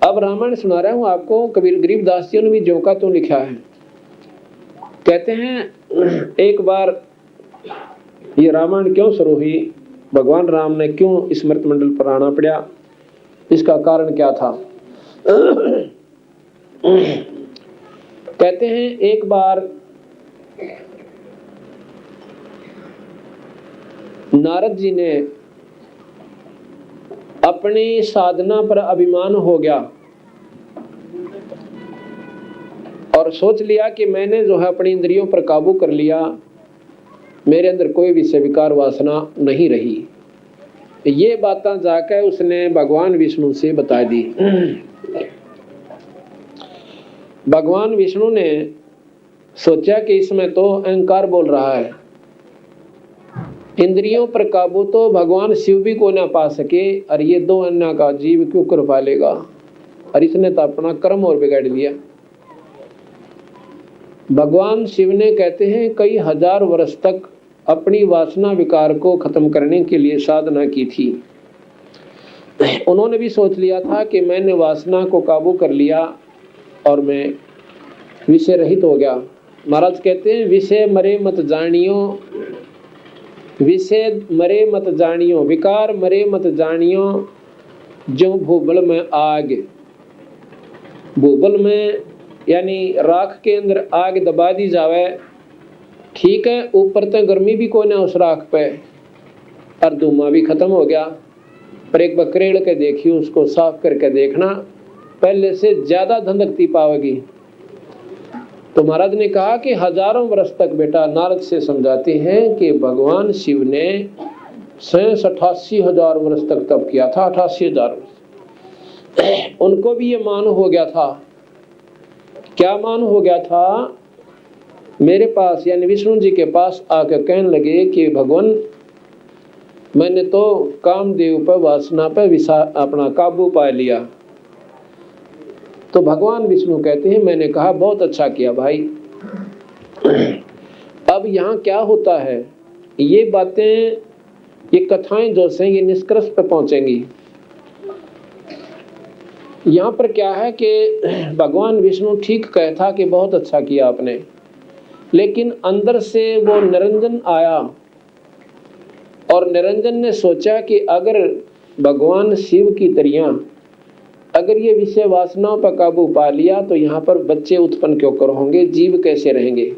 अब रामायण सुना रहा हूं आपको, कबीर गरीबदास जी ने भी ज्यों का त्यों लिखा है। कहते हैं एक बार ये रामायण क्यों शुरू हुई, भगवान राम ने क्यों स्मृत मंडल पर आना पड़ा, इसका कारण क्या था। कहते हैं एक बार नारद जी ने अपनी साधना पर अभिमान हो गया और सोच लिया कि मैंने जो है अपनी इंद्रियों पर काबू कर लिया, मेरे अंदर कोई विषय विकार वासना नहीं रही। ये बातें जाकर उसने भगवान विष्णु से बता दी। भगवान विष्णु ने सोचा कि इसमें तो अहंकार बोल रहा है, इंद्रियों पर काबू तो भगवान शिव भी को ना पा सके, और ये दो अन्ना का जीव क्यों कर पा लेगा, और इसने तो अपना कर्म और बिगाड़ लिया। भगवान शिव ने कहते हैं कई हजार वर्ष तक अपनी वासना विकार को खत्म करने के लिए साधना की थी। उन्होंने भी सोच लिया था कि मैंने वासना को काबू कर लिया और मैं विषय रहित हो गया। महाराज कहते हैं विषय मरे मत जानियो, विषय मरे मत जानियो, विकार मरे मत जानियो, जो भूबल में आग। भूबल में यानी राख के अंदर आग दबा दी जावे, ठीक है, ऊपर तो गर्मी भी कोई ना उस राख पे, और धुआं भी खत्म हो गया, पर एक बार करेड़ के देखिए, उसको साफ करके देखना, पहले से ज्यादा धंधकती पावेगी। तो महाराज ने कहा कि हजारों वर्ष तक बेटा नारद से समझाते हैं कि भगवान शिव ने 88,000 वर्ष तक तप किया था। 88,000 वर्ष उनको भी ये मान हो गया था। क्या मान हो गया था, मेरे पास यानी विष्णु जी के पास आकर कहने लगे कि भगवान मैंने तो कामदेव पर वासना पर अपना काबू पा लिया। तो भगवान विष्णु कहते हैं मैंने कहा बहुत अच्छा किया भाई। अब यहाँ क्या होता है, ये बातें ये कथाएं जो से ये निष्कर्ष पर पहुंचेंगी। यहाँ पर क्या है कि भगवान विष्णु ठीक कहता कि बहुत अच्छा किया आपने, लेकिन अंदर से वो निरंजन आया और निरंजन ने सोचा कि अगर भगवान शिव की तरह अगर ये विषय वासनाओं पर काबू पा लिया तो यहाँ पर बच्चे उत्पन्न क्यों कर होंगे, जीव कैसे रहेंगे,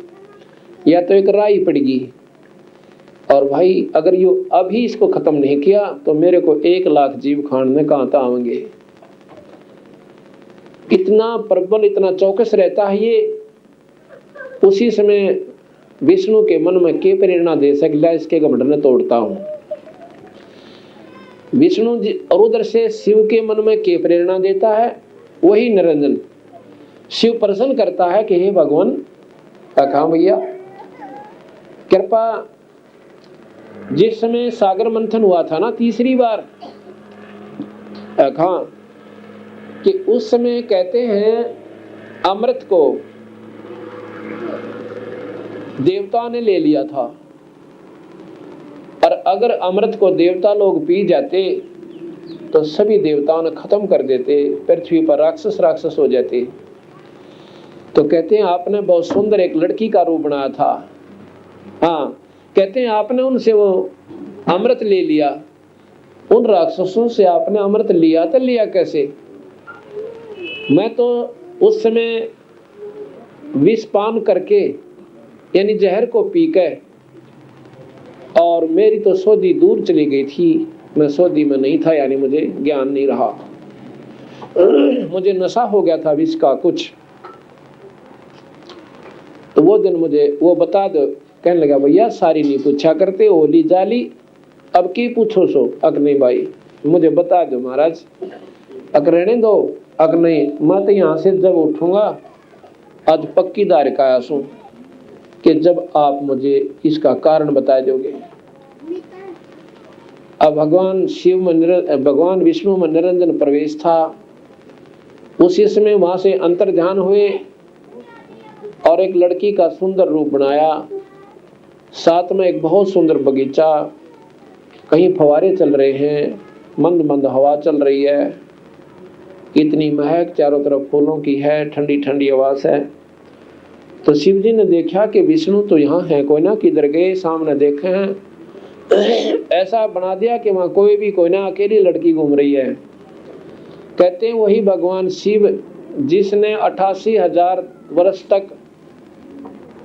या तो एक राई पड़ेगी। और भाई अगर ये अभी इसको खत्म नहीं किया तो मेरे को 1 लाख जीव खान में कहाँ तक आएंगे। इतना प्रबल इतना चौकस रहता है ये। उसी समय विष्णु के मन में के प्रेरणा दे सकला, इसके घमंड ने तोड़ता हूँ। विष्णु जी और उधर से शिव के मन में के प्रेरणा देता है, वही निरंजन शिव प्रसन्न करता है कि हे भगवान कहा भैया कृपा। जिस समय सागर मंथन हुआ था ना तीसरी बार, कहा कि उस समय कहते हैं अमृत को देवता ने ले लिया था, और अगर अमृत को देवता लोग पी जाते तो सभी देवताओं ने खत्म कर देते, पृथ्वी पर राक्षस हो जाते। तो कहते हैं आपने बहुत सुंदर एक लड़की का रूप बनाया था। हाँ, कहते हैं आपने उनसे वो अमृत ले लिया, उन राक्षसों से आपने अमृत लिया तो लिया कैसे। मैं तो उस समय विष पान करके यानी जहर को पीकर, और मेरी तो सोधी दूर चली गई थी, मैं सोधी में नहीं था, यानी मुझे ज्ञान नहीं रहा, मुझे नशा हो गया था विष का कुछ। तो वो दिन मुझे वो बता दो। कहने लगा भैया सारी नहीं पूछा करते, ओली जाली अब की पूछो सो। अक नहीं भाई मुझे बता दो महाराज, अक रहने दो। अक नहीं, मैं तो यहाँ से जब उठूंगा आज पक्की दार का आया हूं कि जब आप मुझे इसका कारण बता दोगे। अब भगवान शिव में भगवान विष्णु में निरंजन प्रवेश था। उसी समय वहां से अंतर ध्यान हुए और एक लड़की का सुंदर रूप बनाया, साथ में एक बहुत सुंदर बगीचा, कहीं फवारे चल रहे हैं, मंद मंद हवा चल रही है, इतनी महक चारों तरफ फूलों की है, ठंडी ठंडी आवाज है। तो शिव जी ने देखा कि विष्णु तो यहाँ है, कोई ना किधर गए, सामने देखे हैं, ऐसा बना दिया कि वहां कोई भी कोई ना, अकेली लड़की घूम रही है। कहते हैं वही भगवान शिव जिसने 88,000 वर्ष तक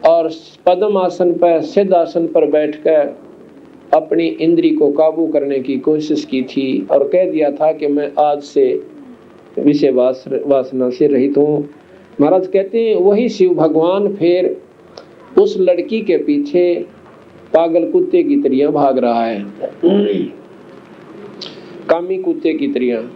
और पद्म आसन पर, सिद्ध आसन पर बैठकर अपनी इंद्री को काबू करने की कोशिश की थी और कह दिया था कि मैं आज से विषय वासना से रहित हूँ। महाराज कहते हैं वही शिव भगवान फिर उस लड़की के पीछे पागल कुत्ते की तरह भाग रहा है, कामी कुत्ते की तरह।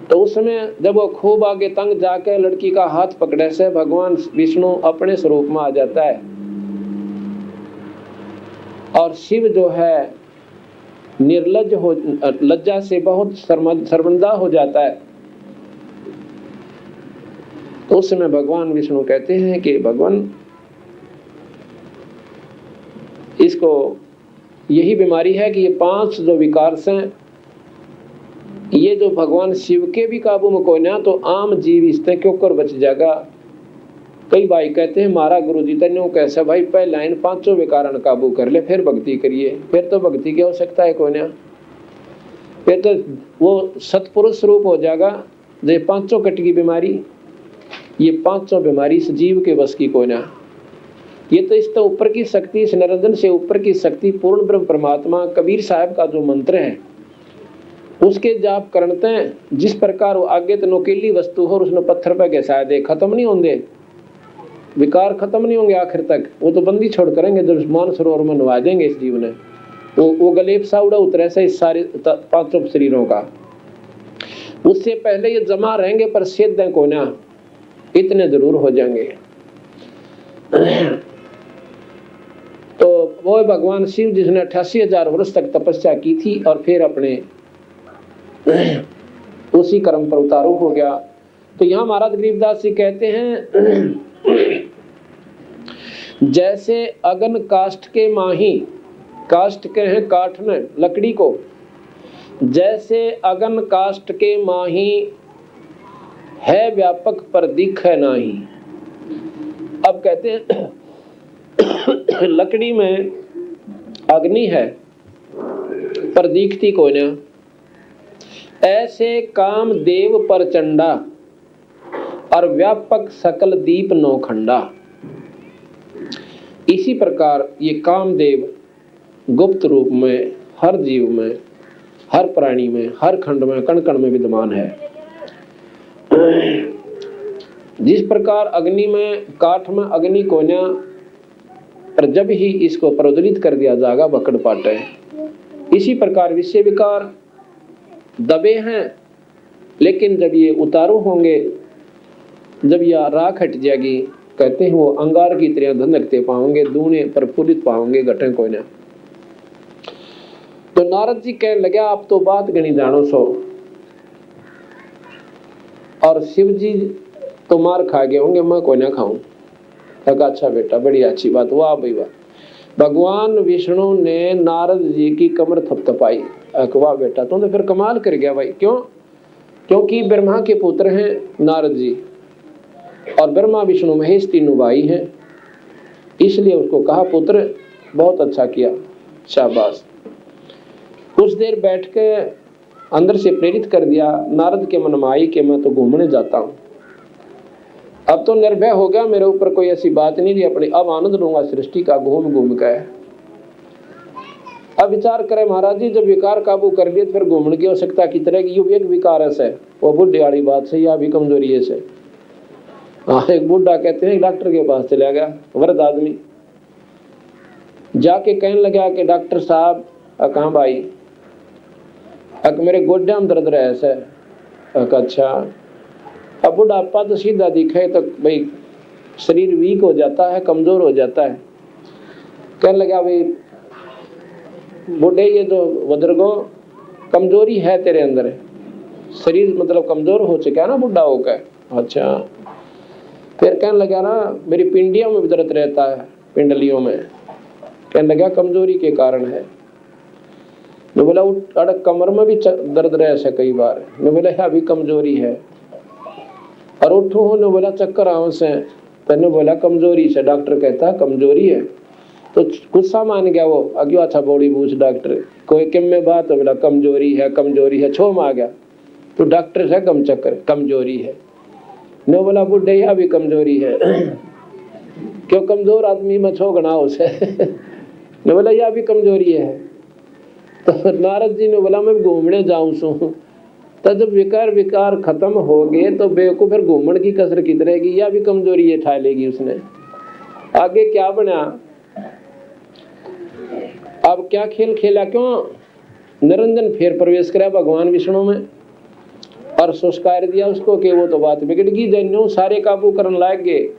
तो उस समय जब वो खूब आगे तंग जाके लड़की का हाथ पकड़े से भगवान विष्णु अपने स्वरूप में आ जाता है और शिव जो है निर्लज हो, लज्जा से बहुत शर्मिंदा हो जाता है। तो उस समय भगवान विष्णु कहते हैं कि भगवान इसको यही बीमारी है कि ये 5 जो विकार हैं, ये जो भगवान शिव के भी काबू में कोई ना, तो आम जीव इससे क्यों कर बच जाएगा। कई भाई कहते हैं मारा गुरु जी तेने कैसे भाई, पहले इन 5 विकारण काबू कर ले फिर भक्ति करिए। फिर तो भक्ति की आवश्यकता है कोई ना, फिर तो वो सतपुरुष स्वरूप हो जाएगा। ये 5 कट की बीमारी, ये 5 बीमारी इस जीव के बस की कोई ना। ये तो इससे ऊपर की शक्ति, इस निरंजन से ऊपर की शक्ति पूर्ण ब्रह्म परमात्मा कबीर साहब का जो मंत्र है उसके जाप करते हैं। जिस प्रकार वो आगे तो नोकीली वस्तु हो और उसने पत्थर पे घिसा दे, खत्म नहीं होंगे विकार, खत्म नहीं होंगे आखिर तक। वो तो बंदी छोड़ करेंगे जब मानसरोवर में नवा देंगे इस जीव ने। वो गलेब सा उड़ा उतरे से इस सारे 5 शरीरों का, उससे पहले ये जमा रहेंगे पर सिद्ध है को ना, इतने जरूर हो जाएंगे। तो वो भगवान शिव जिसने 88,000 वर्ष तक तपस्या की थी और फिर अपने उसी कर्म पर उतारू हो गया। तो यहाँ महाराज गरीबदास जी कहते हैं जैसे अगन काष्ठ के माही, काष्ठ के हैं काठ ने लकड़ी को, जैसे अगन काष्ठ के माही है व्यापक पर दिखे नाही। अब कहते हैं लकड़ी में अग्नि है पर दिखती कोई ना, ऐसे काम देव पर चंडा और व्यापक सकल दीप नौखंडा। इसी प्रकार ये कामदेव गुप्त रूप में हर जीव में, हर प्राणी में, हर खंड में, कण कण में विद्यमान है। जिस प्रकार अग्नि में, काठ में अग्नि कोयना पर जब ही इसको प्रज्वलित कर दिया जाएगा बकड़ पाटे, इसी प्रकार विषय विकार दबे हैं, लेकिन जब ये उतारू होंगे, जब यह राख हट जाएगी, कहते हैं वो अंगार की तरह धनकते पाओगे, दूने प्रफुल्लित पाओगे घटे कोई ना। तो नारद जी कहने लगे आप तो बात गणी जानो सो, और शिव जी तो मार खा गए होंगे, मैं कोई ना खाऊं। कहा अच्छा बेटा, बड़ी अच्छी बात, वाह भाई वाह। भगवान विष्णु ने नारद जी की कमर थपथपाई, वाह बेटा तुम तो फिर कमाल कर गया भाई। क्यों? क्योंकि ब्रह्मा के पुत्र हैं नारद जी और ब्रह्मा विष्णु महेश तीनों भाई हैं, इसलिए उसको कहा पुत्र बहुत अच्छा किया, शाबाश। कुछ देर बैठ के अंदर से प्रेरित कर दिया। नारद के मन में आई कि मैं तो घूमने जाता हूँ, अब तो निर्भय हो गया, मेरे ऊपर कोई ऐसी बात नहीं रही, अपनी अब आनंद लूंगा सृष्टि का घूम घूम के। अब विचार करें महाराज जी, जब विकार काबू कर लिए फिर घूमने की आवश्यकता की तरह की एक विकार है वो बुढ़ी वाली बात से या भी कमजोरी है से। हाँ, एक बुढ़ा कहते हैं डॉक्टर के पास चला गया, वृद्ध आदमी जाके कहने लगा कि डॉक्टर साहब कहाँ भाई, मेरे गोड्या में दर्द रहे ऐसे। अच्छा, अब बुढ़ापा तो सीधा दिखे तो भाई शरीर वीक हो जाता है, कमजोर हो जाता है। कहने लगा भाई बूढ़े ये जो बुजुर्गो कमजोरी है तेरे अंदर, शरीर मतलब कमजोर हो चुका है ना बुढ़ा होकर। अच्छा, फिर कहने लगा ना मेरी पिंडियों में भी दर्द रहता है, पिंडलियों में। कहने लगा कमजोरी के कारण है। ने बोला अड़क कमर में भी दर्द रहे से कई बार। ने बोला अभी कमजोरी है। और उठू हूँ, ने बोला चक्कर आव से। तो बोला कमजोरी से। डॉक्टर कहता कमजोरी है तो गुस्सा मान गया वो। अग्यो अच्छा बॉडी पूछ डॉक्टर कोई किम में बात हो। बोला कमजोरी है छोम आ गया। तो डॉक्टर से कम चक्कर कमजोरी है। ने बोला बुढ़े यहाँ भी कमजोरी है क्यों कमजोर आदमी में छो गना उसे। ने बोला यह भी कमजोरी है। तो नारद जी ने बोला मैं घूमने जाऊं सू। तो जब विकार खत्म हो गए तो बेवकूफ फिर घूमने की कसर कित रहेगी। यह भी कमजोरी है ठा लेगी उसने। आगे क्या बना, अब क्या खेल खेला, क्यों निरंजन फिर प्रवेश करा भगवान विष्णु में और संस्कार दिया उसको कि वो तो बात बिगड़ गई। जन्यों सारे काबू करने लाग गए।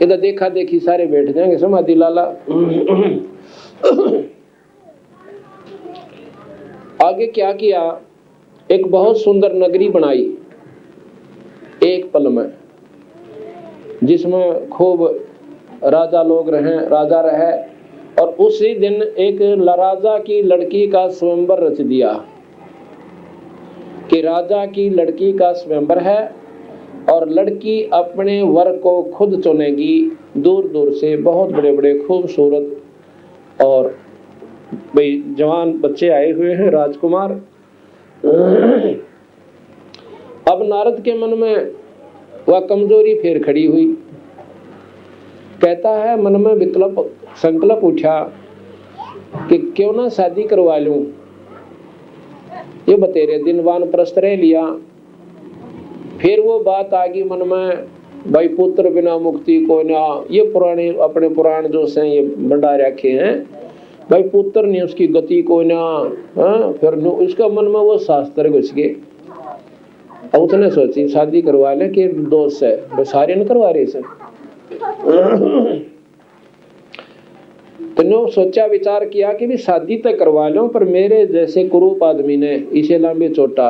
इधर देखा देखी सारे बैठ जाएंगे समाधि लाला। आगे क्या किया, एक बहुत सुंदर नगरी बनाई एक पल में, जिसमें खूब राजा लोग राजा रहे। और उसी दिन एक राजा की लड़की का स्वयंवर रच दिया कि राजा की लड़की का स्वयंवर है और लड़की अपने वर को खुद चुनेगी। दूर दूर से बहुत बड़े बड़े खूबसूरत और भाई जवान बच्चे आए हुए हैं, राजकुमार। अब नारद के मन में वह कमजोरी फिर खड़ी हुई। कहता है मन में संकल्प उठा कि क्यों ना शादी करवा लूं। ये बतेरे दिन वानप्रस्थ रह लिया। फिर वो बात आ गई मन में, भाई पुत्र बिना मुक्ति को ना। ये पुराने अपने पुराण जो से ये बंडा रखे हैं, भाई पुत्र नहीं उसकी गति को ना। फिर उसका मन में वो शास्त्र घुस गए। अब उसने सोची शादी करवा ले कि दोस्त है, भाई सारे न करवा रहे से। तो सोचा विचार किया कि भी शादी तक करवा लो, पर मेरे जैसे कुरूप आदमी ने इसे लंबे चोटा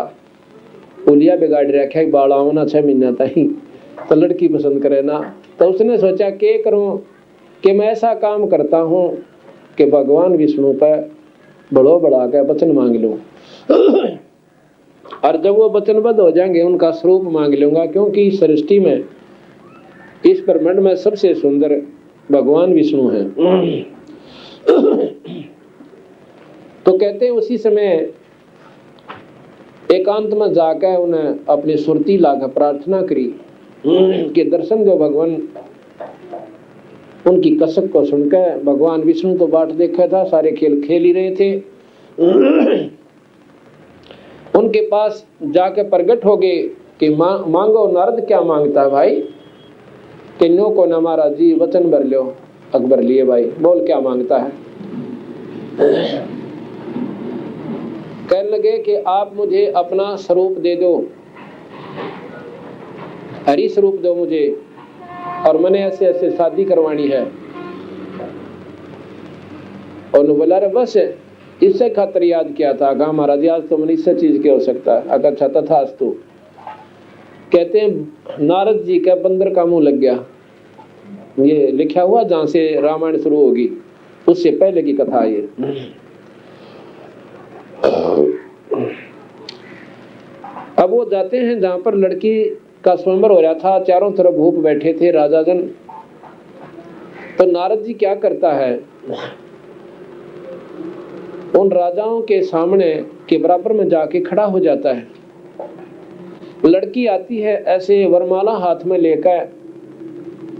उलिया बिगाड़ रखा है, बाड़ा होना 6 महीना तक तो लड़की पसंद करे ना। तो उसने सोचा क्या करूं कि मैं ऐसा काम करता हूं कि भगवान विष्णु पर बड़ो बढ़ा के वचन मांग लूं। और जब वो वचनबद्ध हो जाएंगे उनका स्वरूप मांग लूंगा, क्योंकि इस सृष्टि में इस ब्रह्मांड में सबसे सुंदर भगवान विष्णु हैं। तो कहते हैं उसी समय एकांत में जाकर उन्हें अपनी सुरती लाकर प्रार्थना करी कि दर्शन दो भगवान। उनकी कसक को सुनकर भगवान विष्णु तो बाट देखा था, सारे खेल खेल ही रहे थे। उनके पास जाकर प्रकट हो गए कि मांगो। नारद क्या मांगता है भाई? कि नो को न महाराज जी वचन भर लो। अकबर लिए भाई बोल क्या मांगता है? कहने लगे कि आप मुझे अपना स्वरूप दे दो, हरि स्वरूप दो मुझे, और मैंने ऐसे ऐसे शादी करवानी है। और बोला रे बस इससे खातिर याद किया था। कहा महाराज आज तो मैंने इससे चीज क्या हो सकता है। अगर अच्छा तथास्तु। कहते हैं नारद जी का बंदर का मुंह लग गया। ये लिखा हुआ जहां से रामायण शुरू होगी उससे पहले की कथा ये। अब वो जाते हैं जहां पर लड़की का स्वयंवर हो रहा था। चारों तरफ भूप बैठे थे राजाजन। तो नारद जी क्या करता है, उन राजाओं के सामने के बराबर में जाके खड़ा हो जाता है। लड़की आती है ऐसे वरमाला हाथ में लेकर।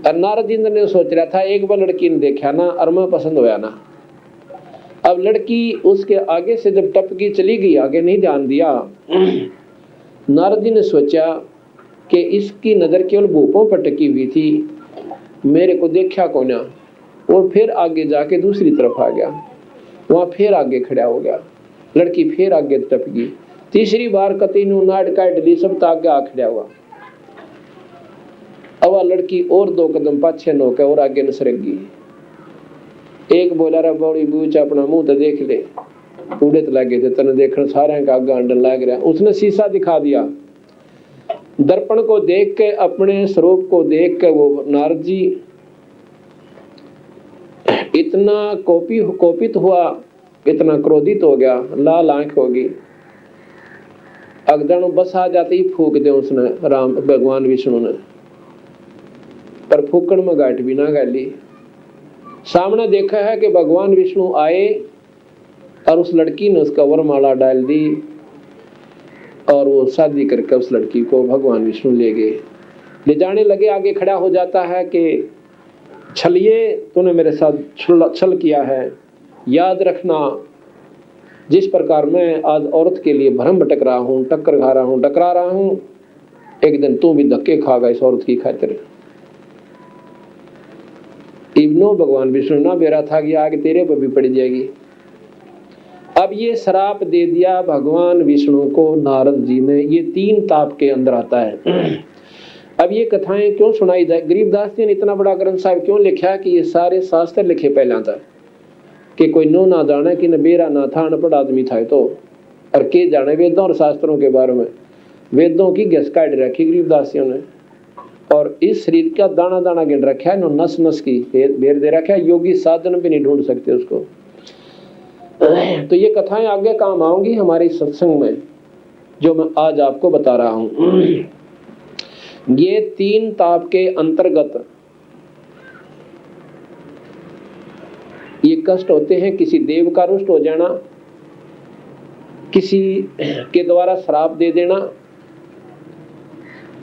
नारद इंद्र ने सोच रहा था एक बार लड़की ने देखा ना और मैं पसंद होया ना। अब लड़की उसके आगे से जब टपकी चली गई, आगे नहीं ध्यान दिया। नारद जी ने सोचा कि इसकी नजर केवल भूपों पर टिकी हुई थी, मेरे को देखा को ना। वो फिर आगे जाके दूसरी तरफ आ गया, वहां फिर आगे खड़ा हो गया। लड़की फिर आगे टपकी। तीसरी बार कती नाड़ काट ली, सब आगे आ खड़ा हुआ। अब लड़की और 2 कदम पाछे नोके और आगे न सरगी। एक बोला रा बौड़ी बूच अपना मुंह तो देख ले। उड़े तो लगे थे तने देखने सारे का आगे अंडर लग रहा। उसने शीशा दिखा दिया। दर्पण को देख के, अपने स्वरूप को देख के वो नारद जी इतना कोपित हुआ इतना क्रोधित हो गया, लाल आंख होगी। अगदण बस आ जाते ही फूक दे उसने, राम भगवान विष्णु ने, पर फूकण में गांठ भी ना गाली। सामने देखा है कि भगवान विष्णु आए और उस लड़की ने उसका वरमाला डाल दी और वो शादी करके उस लड़की को भगवान विष्णु ले गए। ले जाने लगे, आगे खड़ा हो जाता है कि छलिए, तूने मेरे साथ छल किया है, याद रखना जिस प्रकार मैं आज औरत के लिए भरम भटक रहा हूँ, टक्कर खा रहा हूँ, टकरा रहा हूँ, एक दिन तू भी धक्के खागा इस औरत की खातिर। इब्नो भगवान विष्णु ना बेरा था कि आगे तेरे पर भी पड़ जाएगी। अब ये श्राप दे दिया भगवान विष्णु को नारद जी ने। ये 3 ताप के अंदर आता है। अब ये कथाएं क्यों सुनाई जाए? गरीबदास जी ने इतना बड़ा ग्रंथ साहब क्यों लिखा कि ये सारे शास्त्र लिखे पहला था कि कोई नो ना जाने कि न बेरा ना था, अनपढ़ आदमी था तो, और के जाने वेदों और शास्त्रों के बारे में। वेदों की घस काट रखी गरीबदासियों ने, और इस शरीर का दाना दाना गिन रखा है, नस नस की बेर दे रखा है। योगी साधन भी नहीं ढूंढ सकते उसको। तो ये कथाएं आगे काम आऊंगी हमारे सत्संग में, जो मैं आज आपको बता रहा हूं। ये 3 ताप के अंतर्गत ये कष्ट होते हैं। किसी देव का रुष्ट हो जाना, किसी के द्वारा श्राप दे देना,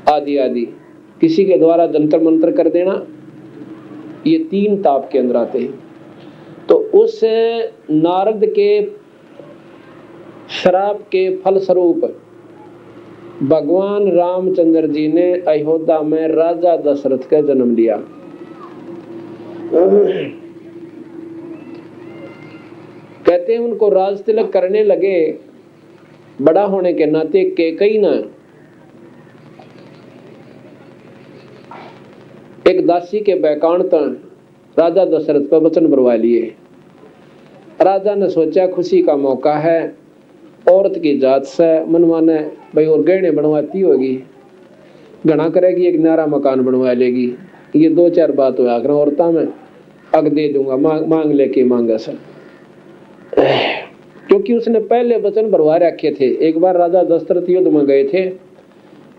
आदि आदि, किसी के द्वारा जंतर मंत्र कर देना, ये 3 ताप के अंदर आते हैं। तो उस नारद के श्राप के फलस्वरूप भगवान रामचंद्र जी ने अयोध्या में राजा दशरथ का जन्म लिया। कहते हैं उनको राज तिलक करने लगे, बड़ा होने के नाते कैकई ने एक दासी के बैकांत राजा दशरथ पर वचन भरवा लिए। राजा ने सोचा खुशी का मौका है, औरत की जात से मन माने भाई और गहने बनवाती होगी, घना करेगी, एक नारा मकान बनवा लेगी, ये 2-4 बात हुआ कर औरता में अग दे दूंगा, मांग लेके मांगा सर। क्योंकि उसने पहले वचन भरवा रखे थे। एक बार राजा दशरथ युद्ध में गए थे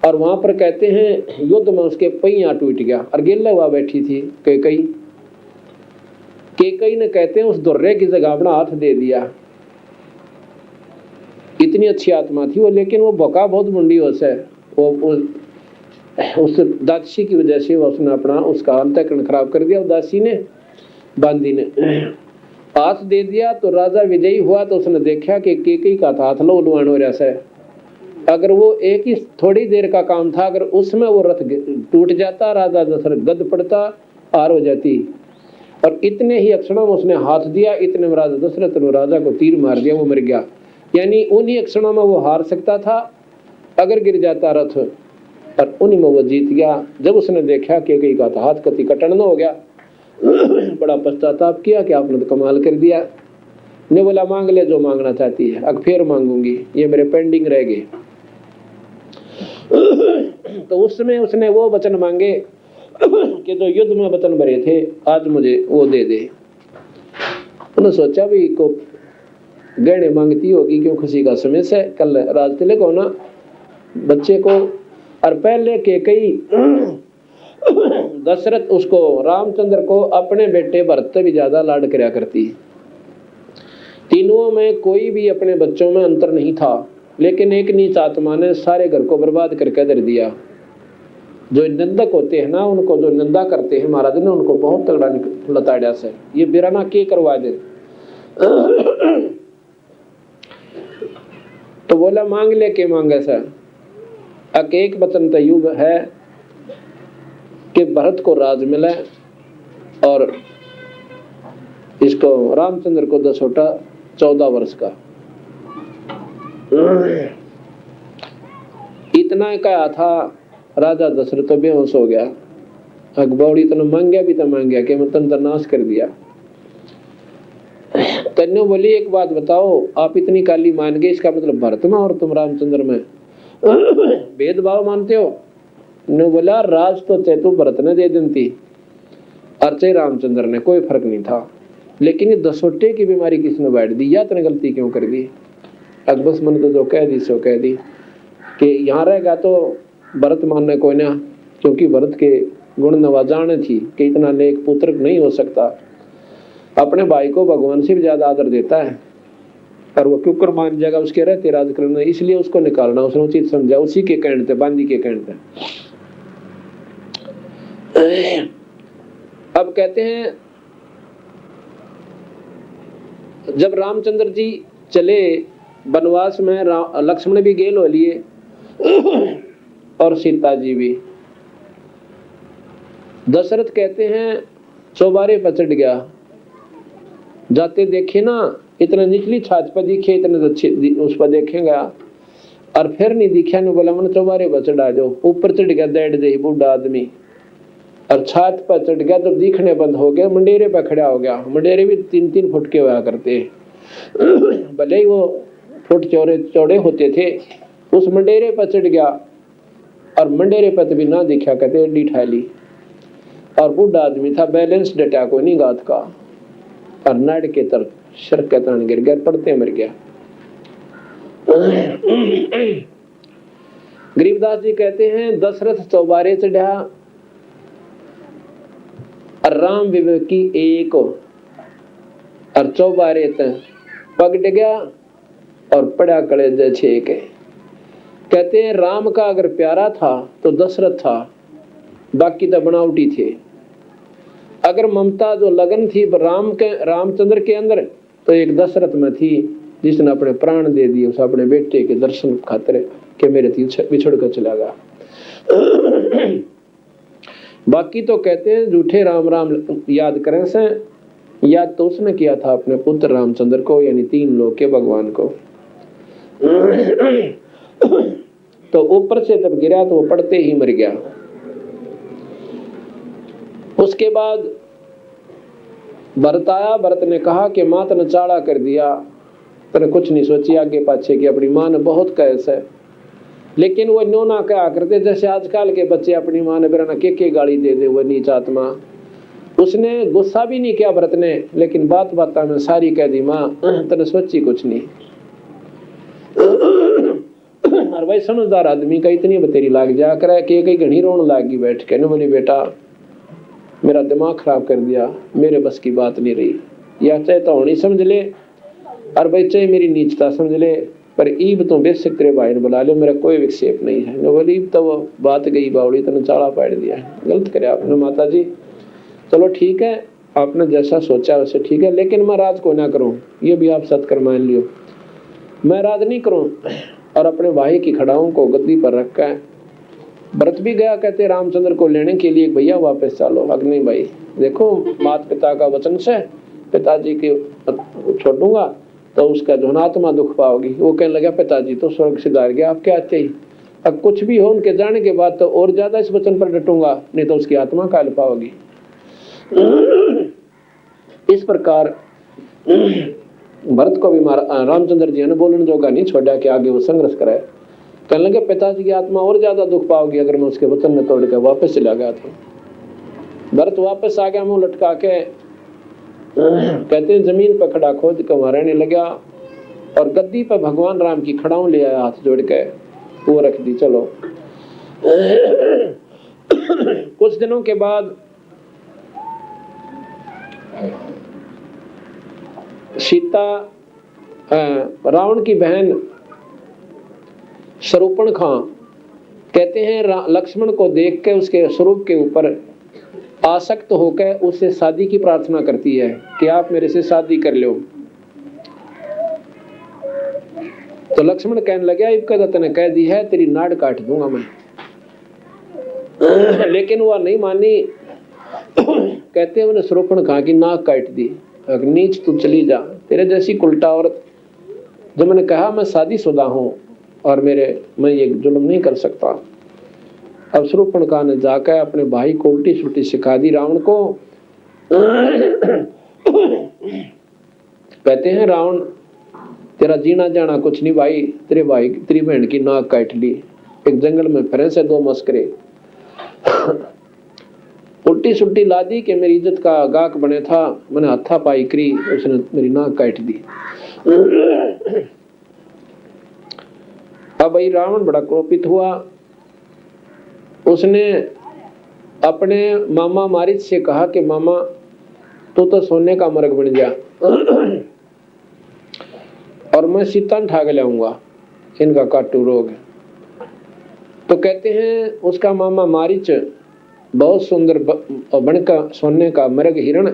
और वहां पर कहते हैं युद्ध में उसके पहिया टूट गया और गिल्ला हुआ बैठी थी कैकई ने कहते हैं उस दुर्रे की जगह अपना हाथ दे दिया। इतनी अच्छी आत्मा थी वो, लेकिन वो बका बहुत मुंडी हो से वो उस दासी की वजह से उसने अपना उसका अंतःकरण खराब कर दिया। दासी ने, बांदी ने हाथ दे दिया तो राजा विजयी हुआ। तो उसने देखा कि कैकई का हाथ लो लुआन हो रहा है। अगर वो एक ही थोड़ी देर का काम था, अगर उसमें वो रथ टूट जाता, राजा दशरथ गद पड़ता, हार हो जाती। और इतने ही क्षणों में उसने हाथ दिया, इतने में राजा दशरथ ने राजा को तीर मार दिया, वो मर गया। यानी उन्हीं क्षणों में वो हार सकता था अगर गिर जाता रथ, और उन्हीं में वो जीत गया। जब उसने देखा कि कैकई का हाथ कति कटन न हो गया, बड़ा पश्चाताप किया कि आपने तो कमाल कर दिया। ने बोला मांग ले जो मांगना चाहती है, अब फिर मांगूंगी, ये मेरे पेंडिंग रह गए। तो उस समय उसने वो वचन मांगे कि जो युद्ध में वचन भरे थे, आज मुझे वो दे दे। उन्होंने सोचा भी को गहने मांगती होगी, क्यों खुशी का समय से कल राज तिलक होना बच्चे को। और पहले कैकई दशरथ उसको रामचंद्र को अपने बेटे भरत से भी ज्यादा लाड करया करती। तीनों में कोई भी अपने बच्चों में अंतर नहीं था, लेकिन एक नीच आत्मा ने सारे घर को बर्बाद करके दे दिया। जो निंदक होते हैं ना, उनको जो निंदा करते हैं महाराज ने उनको बहुत तगड़ा लताड़ा से ये बिराना के करवा दे। तो बोला मांग ले के मांगे सर। एक वचन तो युग है कि भरत को राज मिले और इसको रामचंद्र को 10 छोटा 14 वर्ष का। इतना कहा था, राजा दशरथ तो बेहोश हो गया। अकबौड़ी तो मांग गया भी तो मांग गया कि मैं तंत्र नाश कर दिया। तन्ने बोली एक बात बताओ, आप इतनी काली मान गए, इसका मतलब भरत में और तुम रामचंद्र में भेदभाव मानते हो? ने बोला राज तो तू भरत ने दे दी और चाहे रामचंद्र ने, कोई फर्क नहीं था। लेकिन ये दसोटे की बीमारी किसने बैठ दी, या तने गलती क्यों कर दी। अब बस मन तो जो कह दी सो कह दी कि यहाँ रहेगा तो भरत मानने कोई ना, क्योंकि भरत के गुण नवाजान थी कि इतना नेक पुत्र नहीं हो सकता, अपने भाई को भगवान से भी ज्यादा आदर देता है, और वो क्यों मान जाएगा उसके रहते राज करना, इसलिए उसको निकालना उसने उचित समझा, उसी के कहने थे, बांदी के कहने थे। अब कहते हैं जब रामचंद्र जी चले वनवास में, लक्ष्मण भी गेल हो लिए और सीता जी भी। दशरथ कहते हैं चौबारे पर चढ़ गया, जाते देखे ना इतना निचली छात पर दिखे, इतने अच्छे उस पर देखेगा, और फिर नहीं दिखा, नहीं बोला मैंने चौबारे पर चढ़ा जाओ, ऊपर चढ़ गया डेढ़ दे बूढ़ा आदमी, और छात पर चढ़ गया तो दिखने बंद हो गया, मंडेरे पर खड़ा हो गया। मंडेरे भी 3-3 फुट के हुआ करते, भले ही वो फुट चौड़े होते थे, उस मंडेरे पर चढ़ गया, और मंडेरे पर भी ना दिखा, कहते एडी ठाली, और बूढ़ा आदमी था, बैलेंस डटा को नहीं गात का, और नाड़ के तरफ सर के तान गिर गया, पड़ते मर गया। गरीबदास जी कहते हैं दशरथ चौबारे चढ़ा, राम विवेक की एक, और चौबारे पगड़ गया और पड़ा कलेजा छेक। कहते हैं राम का अगर प्यारा था तो दशरथ था, बाकी तो बनावटी थे। अगर ममता जो लगन थी रामचंद्र के अंदर, तो एक दशरथ में थी, जिसने अपने प्राण दे दिए उस अपने बेटे के दर्शन खातिर के मेरे बिछड़ कर चला गया। बाकी तो कहते हैं झूठे राम राम याद करें से, याद तो उसने किया था अपने पुत्र रामचंद्र को, यानी 3 लोक के भगवान को। तो ऊपर से जब गिरा तो वो पड़ते ही मर गया। उसके बाद भरत आया, भरत ने कहा कि माँ तने चाड़ा कर दिया, तने कुछ नहीं सोची आगे पाछे की, अपनी माँ ने बहुत कैस है, लेकिन वो नो ना क्या करते जैसे आजकल के बच्चे अपनी माँ ने बेरा के गाली दे दे, वो नीच आत्मा। उसने गुस्सा भी नहीं किया भरत ने, लेकिन बात बात में सारी कह दी, माँ तने सोची कुछ नहीं। और भाई समझदार आदमी का इतनी बतेरी लाग जा कर के कई घनी रोन लागी बैठ के, न बोली बेटा मेरा दिमाग खराब कर दिया, मेरे बस की बात नहीं रही, या चाहे तो होनी समझ ले, और भाई चाहे मेरी नीचता समझ ले, पर ईब तो बेशक तेरे भाई ने बुला ले, मेरा कोई विक्षेप नहीं है। न बोली तो वो बात गई बावड़ी, तने चाड़ा पाड़ दिया, गलत करे आपने माता जी। चलो ठीक है, आपने जैसा सोचा वैसे ठीक है, लेकिन मैं राज को ना करूं, ये भी आप सत्कर मान लियो, मैं राज नहीं करूं। और अपने भाई की खड़ाओं को गद्दी पर रखा है। भरत भी गया, कहते रामचंद्र को लेने के लिए, भैया वापस चलो। अग्नि भाई देखो माता पिता का वचन से पिताजी के छोड़ूंगा तो उसका धनात्मा दुख पाओगी। वो कहने लगा पिताजी तो स्वर्ग से डाल गया, आप क्या चाहिए, अब कुछ भी हो उनके जाने के बाद तो और ज्यादा इस वचन पर डटूंगा, नहीं तो उसकी आत्मा काल पाओगी। इस प्रकार भरत को भी रामचंद्र जी ने बोलने जोगा नहीं छोड़ा कि आगे वो संघर्ष करे। कहने लगे पिताजी की आत्मा और ज्यादा दुख पाओगी अगर मैं उसके वचन में तोड़ के वापस चला गया तो। भरत वापस आ गया, मुंह लटका के, कहते हैं जमीन पर खड़ा खोद के वहां रहने लगा, और गद्दी पर भगवान राम की खड़ाऊं ले आया, हाथ जोड़ के वो रख दी। चलो कुछ दिनों के बाद सीता रावण की बहन शरूपणखा कहते हैं लक्ष्मण को देख के उसके स्वरूप के ऊपर आसक्त होकर उससे शादी की प्रार्थना करती है कि आप मेरे से शादी कर लो। तो लक्ष्मण कहने लगा इब तने कह दी है तेरी नाड़ काट दूंगा मैं। लेकिन वह नहीं मानी। कहते हैं उन्हें शरूपणखा की नाक काट दी, नीच तू चली जा, तेरे जैसी उल्टा औरत। जब मैंने कहा मैं शादीशुदा हूं और मैं ये जुल्म नहीं कर सकता। अब शरूपणखा ने जाकर अपने भाई को उल्टी सुल्टी सिखा दी रावण को। कहते हैं रावण तेरा जीना जाना कुछ नहीं भाई, तेरे भाई तेरी बहन की नाक काट ली, एक जंगल में फिरे से 2 मस्करे। उल्टी सुल्टी ला दी कि मेरी इज्जत का गाक बने था, मैंने हथा पाई करी, उसने मेरी नाक काट दी। अब भाई रावण बड़ा क्रोपित हुआ। उसने अपने मामा मारीच से कहा कि मामा तू तो सोने का मर्ग बन जा और मैं सीता ठाक लाऊंगा, इनका काटू रोग। तो कहते हैं उसका मामा मारीच बहुत सुंदर बनका सोने का मृग हिरण,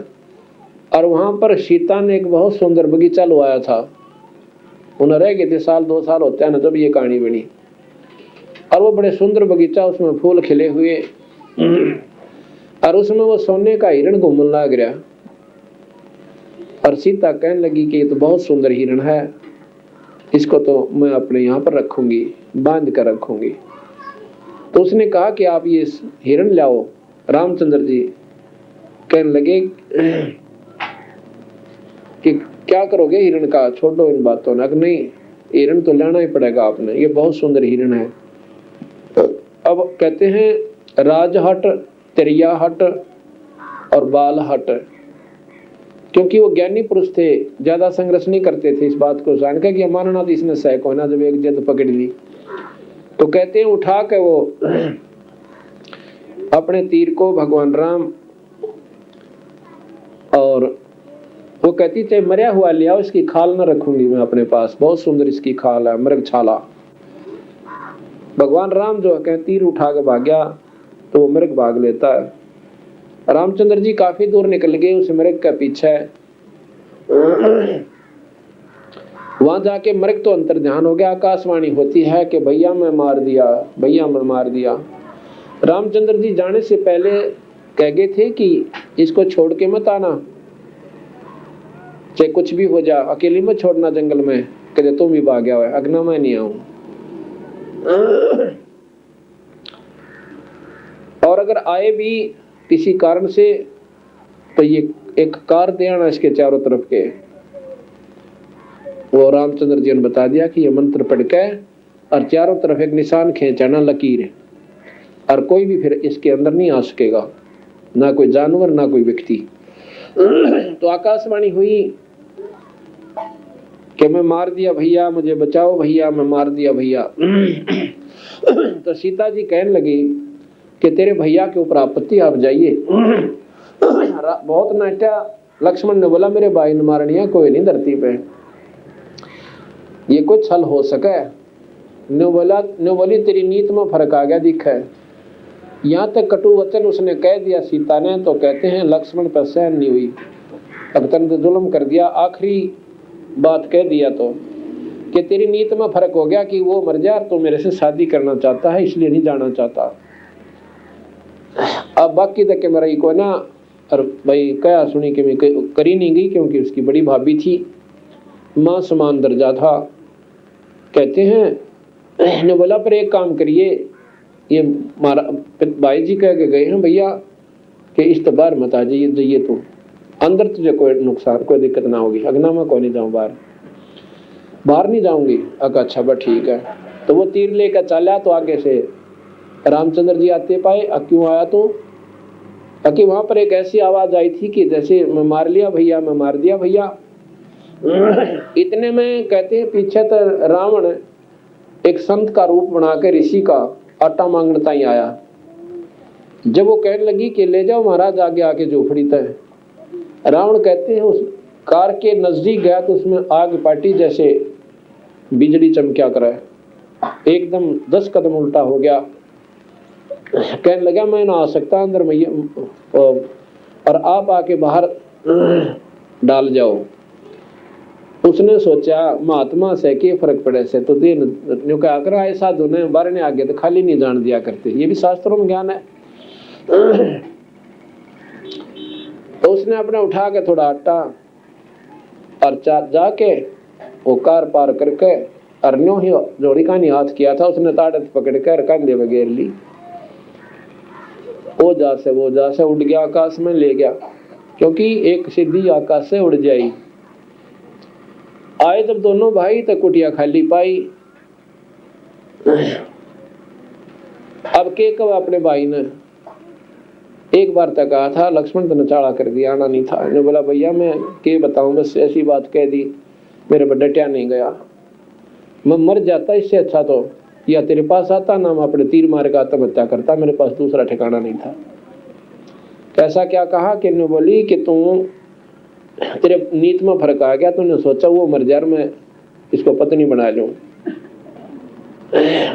और वहां पर सीता ने एक बहुत सुंदर बगीचा लुआया था। उन्हें रह गए थे 1-2 साल होते हैं ना जब ये कहानी बनी। और वो बड़े सुंदर बगीचा, उसमें फूल खिले हुए, और उसमें वो सोने का हिरण घूमने लग गया। और सीता कहने लगी कि ये तो बहुत सुंदर हिरण है, इसको तो मैं अपने यहाँ पर रखूंगी, बांध कर रखूंगी। तो उसने कहा कि आप ये हिरण लाओ। रामचंद्र जी कहने लगे कि क्या करोगे हिरण का, छोड़ो इन बातों ने। नहीं, हिरण तो लाना ही पड़ेगा आपने, ये बहुत सुंदर हिरण है। अब कहते हैं राजहट, त्रियाहट और बालहट, क्योंकि वो ज्ञानी पुरुष थे, ज्यादा संघर्ष नहीं करते थे इस बात को जान के कि मानना तो इसने सह को ना, जब एक जिद पकड़ ली। तो कहते हैं उठा के वो अपने तीर को भगवान राम, और वो कहती थे मरिया हुआ ले आओ, इसकी खाल न रखूंगी मैं अपने पास, बहुत सुंदर इसकी खाल है, मृग छाला। भगवान राम जो है तीर उठा के भाग गया तो वो मृग भाग लेता है। रामचंद्र जी काफी दूर निकल गए उस मृग का पीछे। वहां जाके मृग तो अंतर ध्यान हो गया, आकाशवाणी होती है कि भैया मैं मार दिया, भैया मैं मार दिया। रामचंद्र जी जाने से पहले कह गए थे कि इसको छोड़ के मत आना, चाहे कुछ भी हो जा, अकेली मत छोड़ना जंगल में, कहते तुम भी भाग गया है, अगना मैं नहीं आऊं। और अगर आए भी किसी कारण से तो ये एक कार दे आना इसके चारों तरफ के। वो रामचंद्र जी ने बता दिया कि ये मंत्र पढ़ के और चारों तरफ एक निशान खींचाना, लकीर, और कोई भी फिर इसके अंदर नहीं आ सकेगा, ना कोई जानवर ना कोई व्यक्ति। तो आकाशवाणी हुई कि मैं मार दिया भैया, मुझे बचाओ भैया, मैं मार दिया भैया। तो सीता जी कहने लगी कि तेरे भैया के ऊपर आपत्ति, आप जाइए। बहुत नाट्या। लक्ष्मण ने बोला मेरे भाई ने मारनिया कोई नहीं धरती पे, ये कोई छल हो सके। ने बोली तेरी नीत में फर्क आ गया दिख है। यहाँ तक कटु वचन उसने कह दिया सीता ने, तो कहते हैं लक्ष्मण पर सहन नहीं हुई, अत्यंत जुल्म कर दिया। आखिरी बात कह दिया तो कि तेरी नीत में फर्क हो गया कि वो मर जाए, तो मेरे से शादी करना चाहता है इसलिए नहीं जाना चाहता। अब बाकी तक के मराई को ना, और भाई क्या सुनी कि मैं करी नहीं गई, क्योंकि उसकी बड़ी भाभी थी, माँ समान दर्जा था। कहते हैं ने बोला पर एक काम करिए, ये मारा भाई जी कह के गए हैं भैया कि इस तो बाहर मत आ जाइए तू, अंदर तुझे कोई नुकसान कोई दिक्कत ना होगी, अगना मैं कोई नहीं जाऊँ, बाहर नहीं जाऊंगी। अच्छा बस ठीक है। तो वो तीर लेकर चला, तो आगे से रामचंद्र जी आते पाए। क्यों आया तो कि वहां पर एक ऐसी आवाज आई थी कि जैसे मैं मार लिया भैया, मैं मार दिया भैया। इतने में कहते हैं पीछे तो रावण एक संत का रूप बनाकर ऋषि का आटा मांगने ही आया। जब वो कहने लगी कि ले जाओ महाराज आगे आके झोपड़ी तय, रावण कहते हैं उस कार के नजदीक गया तो उसमें आग पाटी जैसे बिजली चमक्या करे, एकदम 10 कदम उल्टा हो गया। कहने लगा मैं ना आ सकता अंदर मैया, और आप आके बाहर डाल जाओ। उसने सोचा महात्मा से क्या फर्क पड़े से, तो दिन क्या कर आए साधु ने बाहर ने आगे तो खाली नहीं जान दिया करते, ये भी शास्त्रों में ज्ञान है। तो उसने अपने उठा के थोड़ा आटा और जाके वो कार पार करके अरण्यों ही जोड़ी का नहीं हाथ किया था, उसने ताड़त पकड़ कर कंधे में घेर ली। वो जा से उड़ गया, आकाश में ले गया, क्योंकि एक सिद्धि आकाश से उड़ जाई। आए जब दोनों भाई तो कुटिया खाली पाई। अब के कब अपने भाई ने एक बार तक आया था, लक्ष्मण तो नचाड़ा कर दिया, आना नहीं था। इन्होंने बोला भैया मैं के बताऊं, बस ऐसी बात कह दी, मेरे पर डटिया नहीं गया, मैं मर जाता इससे अच्छा तो या तेरे पास आता ना मैं अपने तीर मार के आत्महत्या करता, मेरे पास दूसरा ठिकाना नहीं था। ऐसा क्या कहा कि इन्होंने बोली कि तू तेरे नीत में फर्क आ गया, तूने सोचा वो मर जाए मैं इसको पत्नी बना लूं।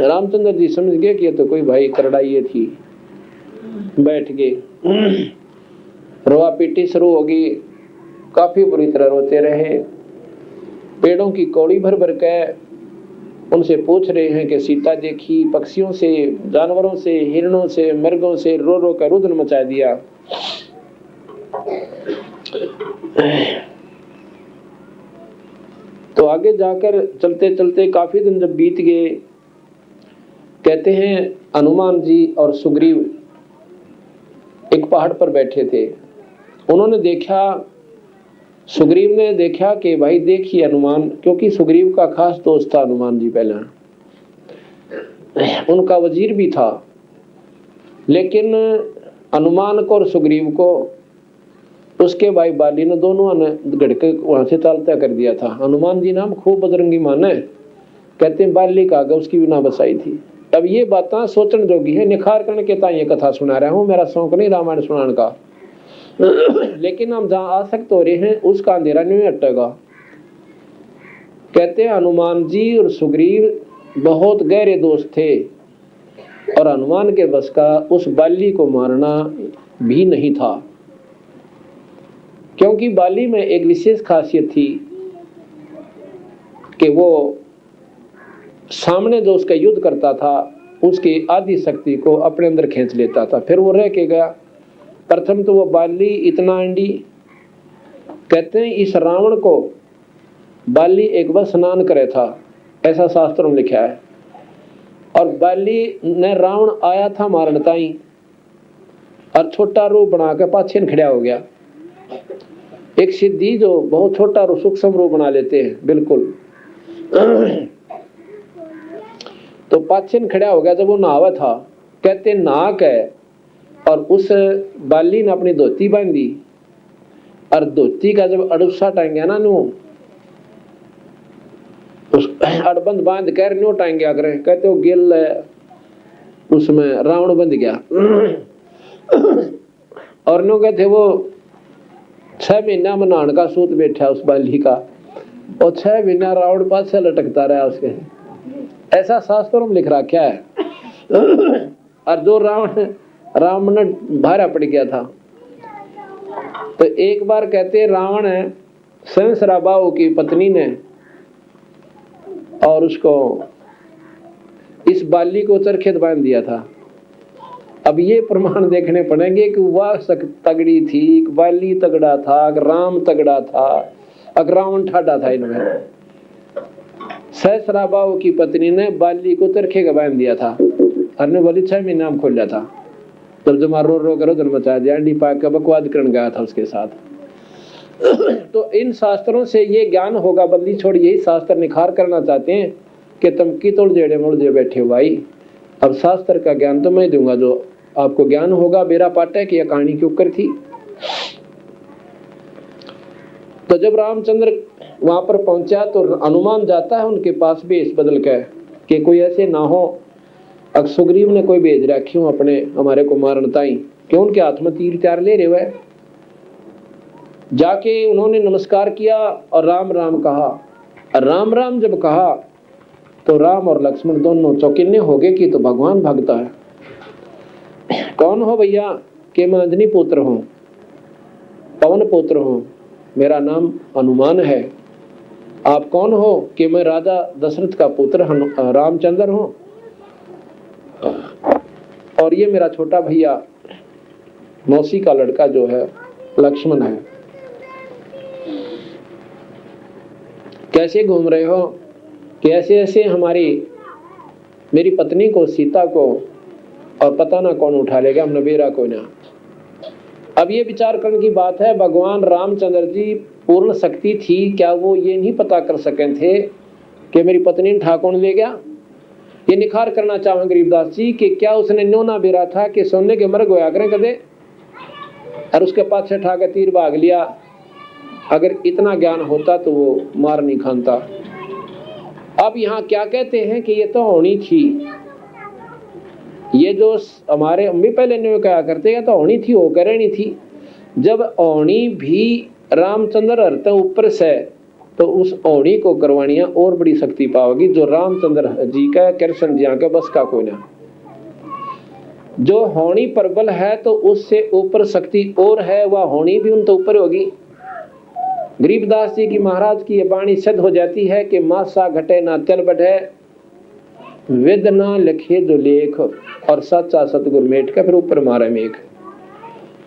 रामचंद्र जी समझ गए कि ये तो कोई भाई करड़ाई थी, बैठ गए। रोआ पीटी शुरू होगी, काफी बुरी तरह रोते रहे। पेड़ों की कौड़ी भर भर के उनसे पूछ रहे हैं कि सीता देखी, पक्षियों से, जानवरों से, हिरणों से, मृगों से रो रो कर रुदन मचा दिया। तो आगे जाकर चलते चलते काफी दिन जब बीत गए, कहते हैं हनुमान जी और सुग्रीव एक पहाड़ पर बैठे थे। उन्होंने देखा, सुग्रीव ने देखा कि भाई देखिए हनुमान, क्योंकि सुग्रीव का खास दोस्त था हनुमान जी, पहले उनका वजीर भी था। लेकिन हनुमान को और सुग्रीव को उसके भाई बाली ने दोनों ने गड़के वहां से चालता कर दिया था। हनुमान जी नाम खूब बजरंगी माने, कहते हैं बाली का आगे उसकी भी ना बसाई थी। अब ये बातें सोचने जोगी है, निखार करने के ताई ये कथा सुना रहा हूं, मेरा शौक नहीं रामायण सुनाने का। लेकिन हम जहां आसक्त हो रहे हैं उसका अंधेरा नहीं हटेगा। कहते हैं हनुमान जी और सुग्रीव बहुत गहरे दोस्त थे और हनुमान के बस का उस बाली को मारना भी नहीं था, क्योंकि बाली में एक विशेष खासियत थी कि वो सामने जो उसका युद्ध करता था उसकी आदि शक्ति को अपने अंदर खींच लेता था, फिर वो रह के गया। प्रथम तो वो बाली इतना अंडी, कहते हैं इस रावण को बाली एक बार स्नान करे था, ऐसा शास्त्रों में लिखा है। और बाली ने रावण आया था मारन ताई और छोटा रूप बना के पाछे खड़ा हो गया। एक सिद्धि जो बहुत छोटा रूप सूक्ष्म रूप बना लेते हैं बिल्कुल, तो पाछे खड़ा हो गया जब वो नहावा था। कहते नहा के और उस बाली ने अपनी धोती बांधी और धोती का जब अड़ुसा टांग ना नो, उस अड़बंद बांध कर नो टांग गया करे, कहते वो गिल उसमें रावण बंध गया। और नो कहते वो 6 महीना में नहान का सूत बैठा उस बाली का, और 6 महीना रावण पास से लटकता रहा उसके, ऐसा शास्त्रों में लिख रखा है। और जो रावण भारा पड़ गया था, तो एक बार कहते रावण सहस्राबाहु की पत्नी ने और उसको इस बाली को चरखे बांध दिया था। अब ये प्रमाण देखने पड़ेंगे कि वह तगड़ी थी, बाली तगड़ा था, राम तगड़ा था, रावण ठाडा था। इनमें सहस्राबाहु की पत्नी ने बाली को चरखे का बांध दिया था, और बोली 6 महीना में खोल था। तब जब रो रो करो जन्म मचा दिया, अंडी पाक का बकवाद करने गया था उसके साथ। तो इन शास्त्रों से ये ज्ञान होगा, बंदी छोड़, यही शास्त्र निखार करना चाहते हैं कि तुम की तोड़ जेड़े मुड़जे बैठे हो भाई। अब शास्त्र का ज्ञान तो मैं दूंगा, जो आपको ज्ञान होगा। मेरा पाठ है कि यह कहानी क्यों कर थी। तो जब रामचंद्र वहां पर पहुंचा तो हनुमान जाता है उनके पास भेष बदल के कि कोई ऐसे ना हो, अब सुग्रीव ने कोई भेज रखी हूं अपने हमारे को मारन ताई, क्यों उनके हाथ में तीर त्यार ले रहे हुए। जाके उन्होंने नमस्कार किया और राम राम कहा। राम राम जब कहा तो राम और लक्ष्मण दोनों चौकिन्ने हो गए कि तो भगवान भगता है। कौन हो भैया? कि मैं अंजनी पुत्र हूं, पवन पुत्र हूं, मेरा नाम हनुमान है। आप कौन हो? कि मैं राजा दशरथ का पुत्र रामचंद्र हूं, और ये मेरा छोटा भैया मौसी का लड़का जो है लक्ष्मण है। कैसे घूम रहे हो? कि ऐसे ऐसे मेरी पत्नी को, सीता को, और पता ना कौन उठा लेगा, हम नबेरा कोई ना। अब ये विचार करने की बात है, भगवान रामचंद्र जी पूर्ण शक्ति थी, क्या वो ये नहीं पता कर सके थे कि मेरी पत्नी ठाकुर ले गया? ये निखार करना चाहेंगे गरीबदास जी कि क्या उसने न्योना बेरा था कि सोने के मर्ग होया करें कदे, और उसके पास से उठा के तीर भाग लिया। अगर इतना ज्ञान होता तो वो मार नहीं खानता। अब यहाँ क्या कहते हैं कि ये तो होनी थी, ये जो हमारे अम्मी पहले ने कहा करते हैं तो होनी थी, वो करनी थी। जब औणी भी रामचंद्र हरते ऊपर से, तो उस औणी को करवानिया और बड़ी शक्ति पाओगी, जो रामचंद्र जी का कृष्ण जी का बस का कोई ना। जो होनी प्रबल है तो उससे ऊपर शक्ति और है, वह होनी भी उन तो ऊपर होगी। गरीबदास जी की महाराज की ये वाणी सिद्ध हो जाती है कि मासा घटे ना चल बढ़े, वेद ना लिखे जो लेख, और सच्चा सतगुरु मेट का फिर ऊपर मारे मेघ।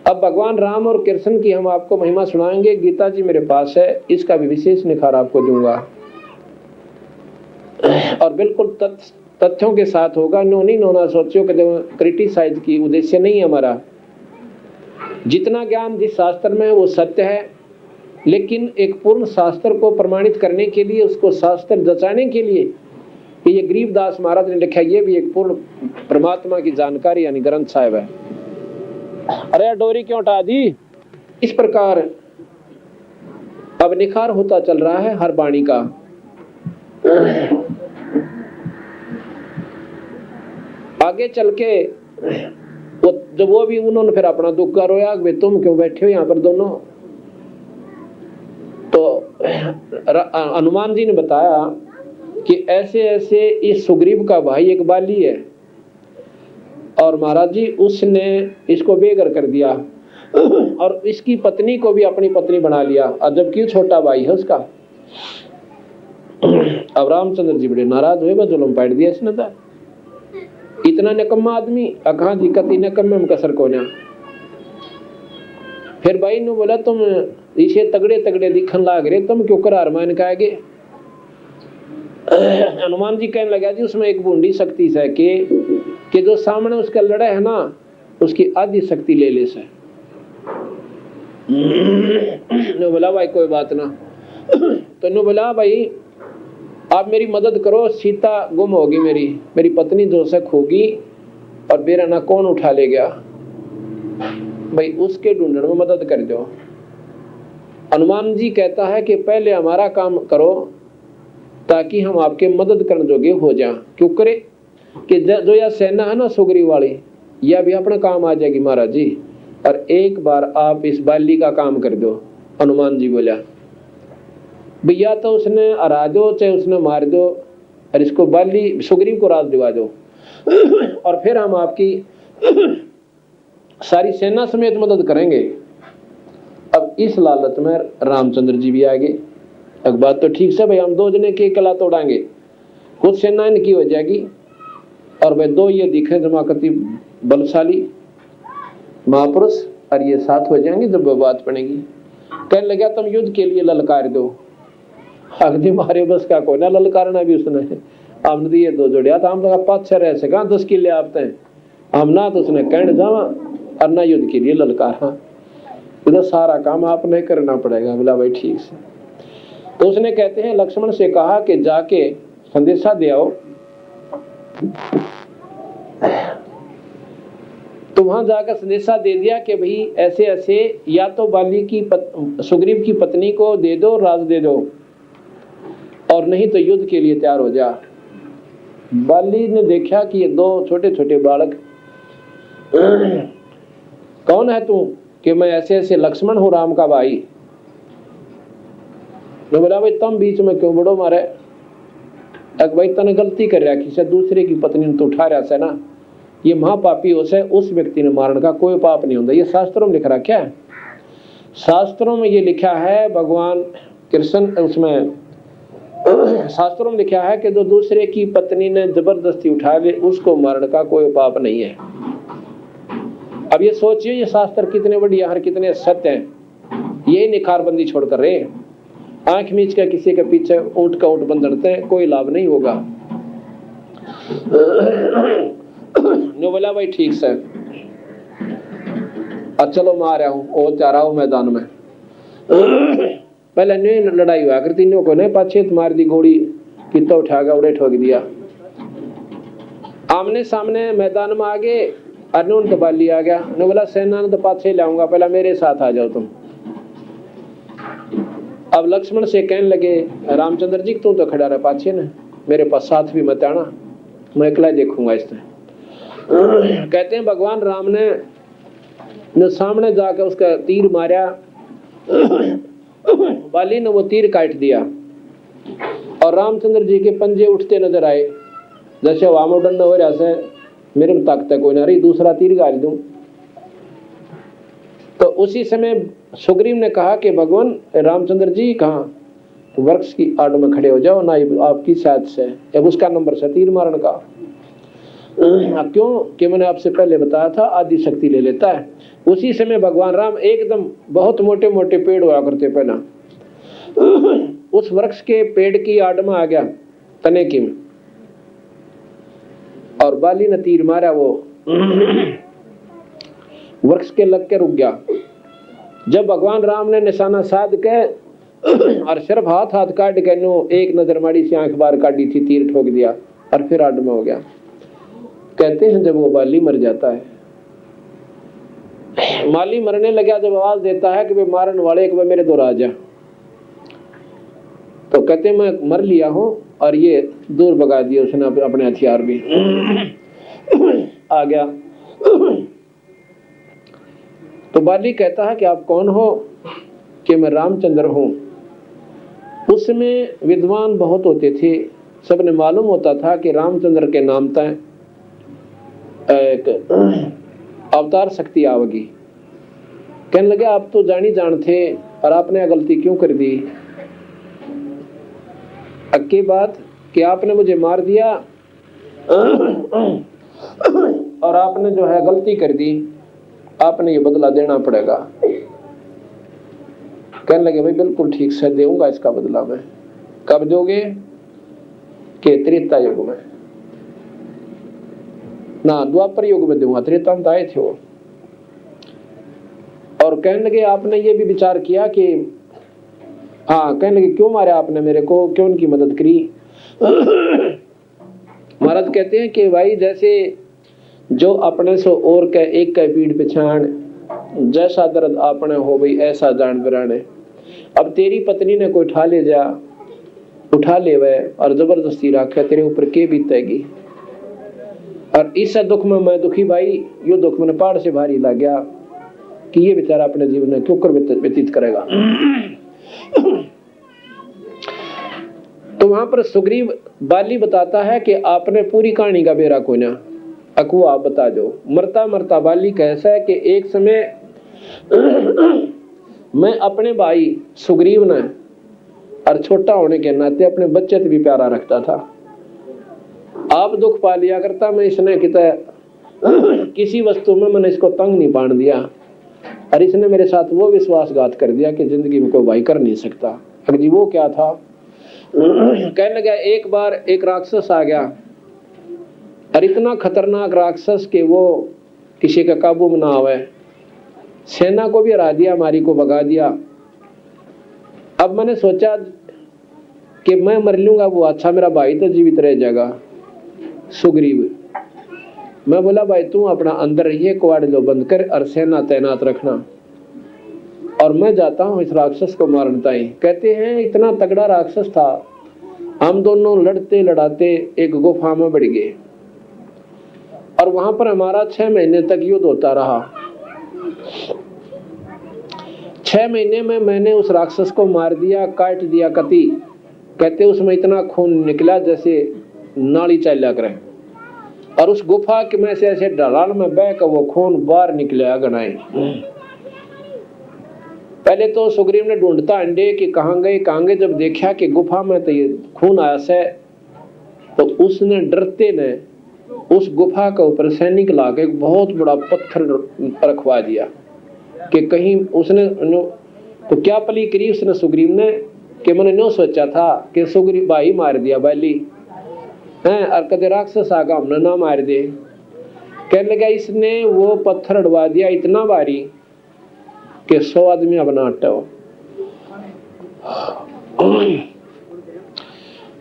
अब भगवान राम और कृष्ण की हम आपको महिमा सुनाएंगे। गीता जी मेरे पास है, इसका भी विशेष निखार आपको दूंगा और बिल्कुल तथ्यों के साथ होगा। नो नहीं नोना सोचो कि क्रिटिसाइज की उद्देश्य नहीं है हमारा। जितना ज्ञान जिस शास्त्र में है वो सत्य है, लेकिन एक पूर्ण शास्त्र को प्रमाणित करने के लिए, उसको शास्त्र जचाने के लिए ये गरीबदास महाराज ने लिखा, ये भी एक पूर्ण परमात्मा की जानकारी यानी ग्रंथ साहिब है। अरे डोरी क्यों हटा दी? इस प्रकार अब निखार होता चल रहा है हर वाणी का। आगे चल के वो जब वो भी उन्होंने फिर अपना दुख का रोया, वे तुम क्यों बैठे हो यहाँ पर दोनों। तो हनुमान जी ने बताया कि ऐसे ऐसे इस सुग्रीव का भाई एक बाली है, और महाराज जी उसने इसको बेघर कर दिया और इसकी पत्नी को भी अपनी पत्नी बना लिया, और जबकि छोटा भाई है उसका। अब रामचंद्र जी बड़े नाराज हुए, जुल्म पाट दिया इसने तो। इतना निकम्मा आदमी, अखा जी कति निकम्मे में कसर को ना। फिर भाई ने बोला तुम इसे तगड़े तगड़े दिखन लाग रहे, तुम क्यों करार मान के आगे। हनुमान जी कहने लगा जी उसमें एक बूंदी शक्ति से कि जो सामने उसका लड़ा है ना, उसकी आधी शक्ति ले ले से। ने बोला भाई कोई बात ना। तो ने बोला भाई आप मेरी मदद करो, सीता गुम होगी, मेरी पत्नी जो से खोगी, और मेरा ना कौन उठा ले गया, भाई उसके ढूंढने में मदद कर दो। हनुमान जी कहता है कि पहले हमारा काम करो ताकि हम आपके मदद करने जोगे हो जाएं। क्यों करे कि जो यह सेना है ना सुग्रीव वाली, यह भी अपना काम आ जाएगी महाराज जी, और एक बार आप इस बाली का काम कर दो। हनुमान जी बोला भैया तो उसने हरा दो चाहे उसने मार दो, और इसको बाली सुग्रीव को राज दिवा दो, और फिर हम आपकी सारी सेना समेत मदद करेंगे। अब इस लालच में रामचंद्र जी भी आ गए। एक बात तो ठीक से भाई, हम दो जने की कला तोड़ाएंगे, खुद सेना इनकी हो जाएगी, और वे दो ये दिखे जमाकती बलशाली महापुरुष, और ये साथ हो जाएंगे जब वो बात पड़ेगी। कहने लगा तुम युद्ध के लिए ललकार दो। अगदी मारे बस का कोई ना ललकारना भी उसने। हमने ये दो जोड़िया था, हम तो पाँच रह सका 10 किले आपते हैं हम ना, तो उसने कहने जावा और ना युद्ध के लिए ललकार। हाँ तो सारा काम आपने करना पड़ेगा। बोला भाई ठीक से। तो उसने कहते हैं लक्ष्मण से कहा कि जाके संदेशा दे आओ। तो वहां जाकर संदेशा दे दिया कि भाई ऐसे ऐसे, या तो बाली की सुग्रीव की पत्नी को दे दो, राज दे दो, और नहीं तो युद्ध के लिए तैयार हो जा। बाली ने देखा कि ये दो छोटे छोटे बालक, कौन है तू? कि मैं ऐसे ऐसे लक्ष्मण हूं राम का भाई। मैं बोला भाई तुम बीच में क्यों बड़ो मारे? तक भाई तने गलती कर रखी से, दूसरे की पत्नी ने तो उठा रहा से ना, ये महापापी हो से, उस व्यक्ति ने मारने का कोई पाप नहीं होता। ये शास्त्रों में लिख रखा है, शास्त्रों में ये लिखा है। भगवान कृष्ण उसमें शास्त्रों में लिखा है कि जो दूसरे की पत्नी ने जबरदस्ती उठा ले उसको मारने का कोई पाप नहीं है। अब ये सोचिए ये शास्त्र कितने बढ़िया और कितने सत्य हैं। ये निखारबंदी छोड़कर रहे, आंख मीच कर किसी के पीछे ऊंट का ऊंट बंधते हैं, कोई लाभ नहीं होगा। नो बोला भाई ठीक से, अब चलो मैं आ रहा हूँ और जा रहा हूँ मैदान में। पहले नहीं लड़ाई हुआ करती, नो को नहीं पाछे मार दी घोड़ी, कितना उठागा उड़े ठोक दिया। आमने सामने मैदान में आगे अर्जुन तो बाली आ गया, ने बोला सेना ने तो पाछे लाऊंगा, पहला मेरे साथ आ जाओ तुम। अब लक्ष्मण से कहने लगे रामचंद्र जी तू तो खड़ा रहा पाछे ने, मेरे पास साथ भी मत आना, मैं अकेला देखूंगा इसने। कहते हैं भगवान राम ने सामने जाकर उसका तीर मारा, बाली ने वो तीर काट दिया और रामचंद्र जी के पंजे उठते नजर आए, जैसे हवा में उड़ना हो रहा से मेरे में ताकत कोई ना रही, दूसरा तीर गाल दूं। तो उसी समय सुग्रीव ने कहा कि भगवान रामचंद्र जी कहाँ, वृक्ष की आड़ में खड़े हो जाओ ना, आपकी साथ से अब उसका नंबर से तीर मारने का। क्यों कि मैंने आपसे पहले बताया था आदि शक्ति ले लेता है। उसी समय भगवान राम एकदम बहुत मोटे मोटे पेड़ हुआ करते पहला, उस वृक्ष के पेड़ की आड़ में आ गया तने की में, और बाली ने तीर मारा, वो वृक्ष के लग के रुक गया। जब भगवान राम ने निशाना साध के और सिर्फ हाथ हाथ काट के नो एक नजर मारी सी आंख बाहर काटी थी, तीर ठोक दिया और फिर आड़ में हो गया। कहते हैं जब वो बाली मर जाता है, माली मरने लगा, जब आवाज देता है कि वे मारन वाले एक मेरे दो राजा, तो कहते मैं मर लिया हूं, और ये दूर भगा दिया उसने अपने हथियार भी आ गया। तो बाली कहता है कि आप कौन हो, कि मैं रामचंद्र हूं। उसमें विद्वान बहुत होते थे, सबने मालूम होता था कि रामचंद्र के नाम तय एक अवतार शक्ति आवेगी। कहने लगे आप तो जानी जान थे और आपने गलती क्यों कर दी। अक्की बात कि आपने मुझे मार दिया और आपने जो है गलती कर दी, आपने ये बदला देना पड़ेगा। कहने लगे भाई बिल्कुल ठीक से दूंगा इसका बदला मैं। कब दोगे? के त्रेता युग में ना, द्वापर युग में दूंगा, त्रेता में आए थे वो। और कहने लगे आपने ये भी विचार किया कि हाँ, कहने लगे क्यों मारा आपने मेरे को, क्यों उनकी मदद करी। महाराज कहते हैं कि भाई जैसे जो अपने से और के एक के पीठ पिछाण, जैसा दर्द आपने हो भाई ऐसा जान बिराने। अब तेरी पत्नी ने कोई उठा ले वह और जबरदस्ती रखे तेरे ऊपर के बीतेगी। और इस दुख में मैं दुखी भाई, यो दुख मैंने पहाड़ से भारी लग गया कि ये बेचारा अपने जीवन में क्यों कर व्यतीत करेगा। तो वहां पर सुग्रीव बाली बताता है कि आपने पूरी कहानी का बेरा कोई ना, अकू आप बता दो। मरता मरता बाली कैसा है कि एक समय मैं अपने भाई सुग्रीव ने और छोटा होने के नाते अपने बच्चे से भी प्यारा रखता था। आप दुख पा लिया करता, मैं इसने किसी वस्तु में मैंने इसको तंग नहीं पान दिया, और इसने मेरे साथ वो विश्वासघात कर दिया कि जिंदगी में कोई भाई कर नहीं सकता। अगर जी वो क्या था? कहने लगा एक बार एक राक्षस आ गया, और इतना खतरनाक राक्षस कि वो किसी का काबू में ना आवे, सेना को भी हरा दिया, मारी को भगा दिया। अब मैंने सोचा कि मैं मर लूंगा वो अच्छा, मेरा भाई तो जीवित रह जाएगा सुग्रीव। मैं बोला भाई तू अपना अंदर रहिए, कुआड़ जो बंद कर और सेना तैनात रखना, और मैं जाता हूँ इस राक्षस को मारता ही। कहते हैं इतना तगड़ा राक्षस था, हम दोनों लड़ते लड़ाते एक गुफा में बढ़ गए, और वहां पर हमारा 6 महीने तक युद्ध होता रहा। 6 महीने में मैंने उस राक्षस को मार दिया, काट दिया कति। कहते उसमें इतना खून निकला जैसे नाली चला करे, और उस गुफा के में से ऐसे ढलान में बह कर वो खून बाहर निकला गनाए। पहले तो सुग्रीव ने ढूंढता अंडे कि कहाँ गए। जब देखा कि गुफा में तो ये खून आया से, तो उसने डरते ने उस गुफा के ऊपर सैनिक ला के एक बहुत बड़ा पत्थर रखवा दिया कि कहीं उसने तो क्या पली करी उसने सुग्रीव ने कि मैंने नो सोचा था कि सुग्रीव भाई मार दिया बाली हैं, और कदे राक्षस आगा हमने ना मार दे। कहने लगा इसने वो पत्थर अड़वा दिया इतना भारी कि 100 आदमी अब ना हटा हो।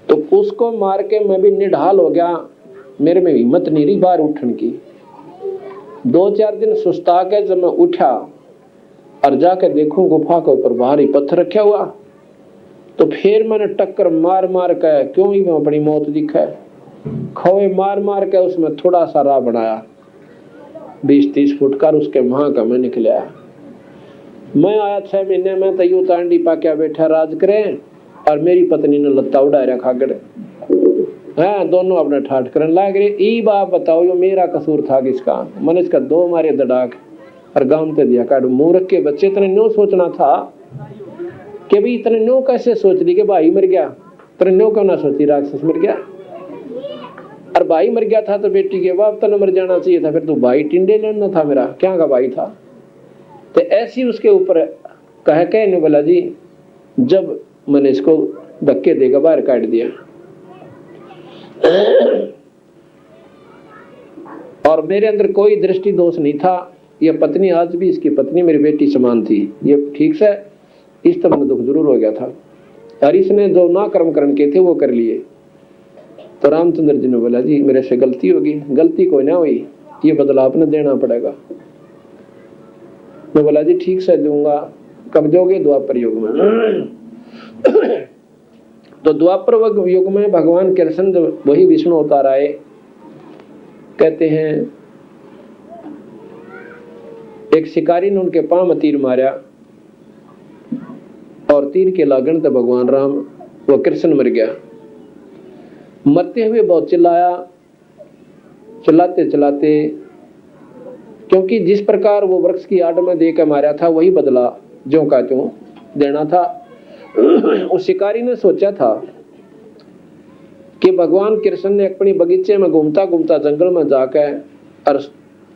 तो उसको मार के मैं भी निढाल हो गया, मेरे में हिम्मत नहीं रही बाहर उठने की। 2-4 दिन सुस्ता के जब मैं उठा और जाके देखूं गुफा के ऊपर भारी पत्थर रखा हुआ, तो फिर मैंने टक्कर मार मार के, क्यों ही मैं अपनी मौत दिखा, खोए मार मार के उसमें थोड़ा सा राह बनाया 20-30 फुट का, उसके वहां का मैं निकला। मैं आया 6 महीने में तयू तांडी पाक्या बैठा राज करें, और मेरी पत्नी ने लत्ता उड़ा रखा गड़े, हाँ दोनों अपने ठाठ करने लग रहे। ई बाप बताओ यो मेरा कसूर था किसका? मैंने इसका 2 मारे दड़ाक और गांव ते दिया काट। मूर्ख के बच्चे, इतने न्यो सोचना था कि भाई इतने न्यो कैसे सोच ली कि भाई मर गया, तेरे न्यो क्यों ना सोची राक्षस मर गया, और भाई मर गया था तो बेटी के बाप तो मर जाना चाहिए था, फिर तू भाई टिंडे लेना था मेरा, क्या का भाई था। तो ऐसी उसके ऊपर कह के ने बोला जी, जब मैंने इसको धक्के देकर बाहर काट दिया, और मेरे अंदर कोई दृष्टि दोष नहीं था। यह पत्नी आज भी इसकी पत्नी मेरी बेटी समान थी, ये ठीक से, इस तरह दुख जरूर हो गया था, और इसने जो ना कर्म करण के थे वो कर लिए। तो रामचंद्र जी ने बोला जी मेरे से गलती होगी, गलती कोई ना हुई, ये बदला आपने देना पड़ेगा। मैं बोला जी ठीक से दूंगा। कब दोगे? द्वापर युग में। तो द्वापर युग में भगवान कृष्ण जब वही विष्णु अवतार आए, कहते हैं एक शिकारी ने उनके पांव में तीर मारा, और तीर के लागण तो भगवान राम वो कृष्ण मर गया। मरते हुए बहुत चिल्लाया, चिल्लाते चिल्लाते, क्योंकि जिस प्रकार वो वृक्ष की आड़ में देकर मारा था वही बदला ज्यों का त्यों देना था। उस शिकारी ने सोचा था कि भगवान कृष्ण ने अपनी बगीचे में घूमता घूमता जंगल में जाकर, और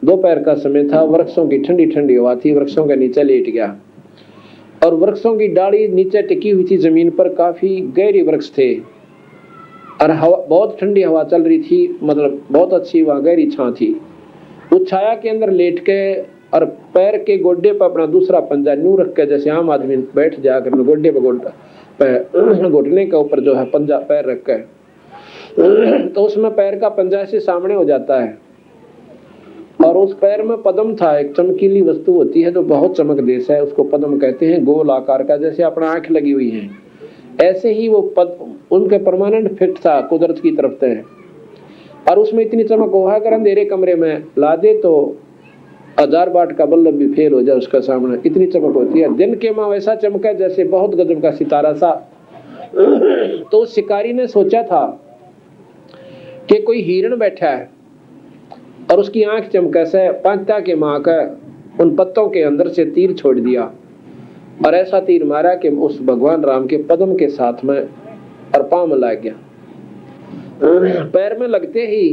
दोपहर का समय था, वृक्षों की ठंडी ठंडी हवा थी, वृक्षों के नीचे लेट गया, और वृक्षों की डाली नीचे टिकी हुई थी जमीन पर, काफी गहरे वृक्ष थे, और हवा बहुत ठंडी हवा चल रही थी, मतलब बहुत अच्छी वहां गहरी छां थी। उस छाया के अंदर लेट के और पैर के गोड्डे पर अपना दूसरा पंजा न्यू रख के, जैसे आम आदमी बैठ जाकर गोड्डे पर घुटने के ऊपर जो है पंजा पैर रख के, तो उसमें पैर का पंजा से सामने हो जाता है, और उस पैर में पद्म था, एक चमकीली वस्तु होती है जो बहुत चमक देश है, उसको पद्म कहते हैं, गोल आकार का, जैसे अपना आंख लगी हुई है, ऐसे ही वो उनके परमानेंट फिट था कुदरत की तरफ से। और उसमें इतनी चमक हुआ, अगर अंधेरे कमरे में ला दे तो 1000 वाट का बल्ब भी फेल हो जाए उसका सामने, इतनी चमक होती है। दिन के मां वैसा चमका जैसे बहुत गजब का सितारा सा। तो शिकारी ने सोचा था कि कोई हिरण बैठा है और उसकी आंख चमका से पंचता के मां का उन पत्तों के अंदर से तीर छोड़ दिया, और ऐसा तीर मारा कि उस भगवान राम के पद्म के साथ में और पांव में लग गया। पैर में लगते ही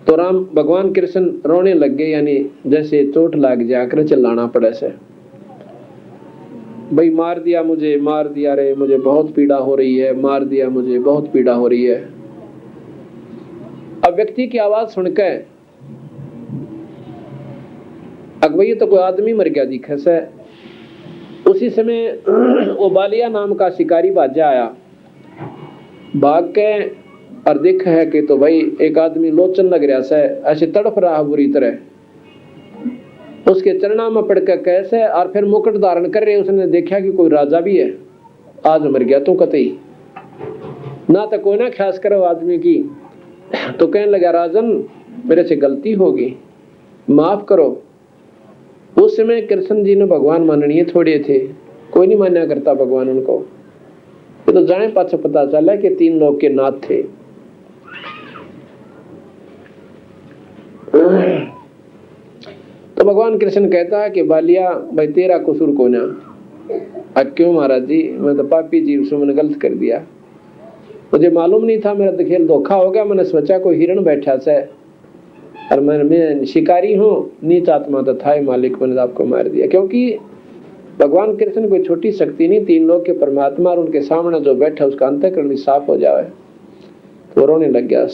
तो राम भगवान कृष्ण रोने लग गए, यानी जैसे चोट लग जाकर चिल्लाना पड़े से, भाई मार दिया मुझे, मार दिया रे, मुझे बहुत पीड़ा हो रही है, मार दिया मुझे, बहुत पीड़ा हो रही है। अब व्यक्ति की आवाज सुनकर अगवई तो कोई आदमी मर गया दिखे से। उसी समय वो बालिया नाम का शिकारी बाजा आया, भाग के और देखा है कि तो भाई एक आदमी लोचन लग रहा से, ऐसे तड़फ रहा बुरी तरह, उसके चरणा में पड़ के कैसे, और फिर मुकुट धारण कर रहे। उसने देखा कि कोई राजा भी है, आज मर गया तू कतई ना, तो कोई ना ख्यास करो आदमी की। तो कहने लगा राजन मेरे से गलती होगी, माफ करो। उस समय कृष्ण जी ने भगवान माननीय थोड़े थे, कोई नहीं मान्या करता भगवान उनको। तो जाने पाछे पता चला कि 3 लोग के नाथ थे। तो भगवान कृष्ण कहता है कि बालिया भाई तेरा कसूर को ना। क्यों महाराज जी? मैं तो पापी जीव से, मैंने गलत कर दिया, मुझे मालूम नहीं था, मेरा तो खेल धोखा हो गया। मैंने सोचा कोई हिरण बैठा से, और मैं शिकारी हूँ, नीच आत्मा तो था ही मालिक, मैंने आपको मार दिया। क्योंकि भगवान कृष्ण कोई छोटी शक्ति नहीं, 3 लोग के परमात्मा, और उनके सामने जो बैठा उसका अंतःकरण साफ हो जाए। तो रोने लग गया।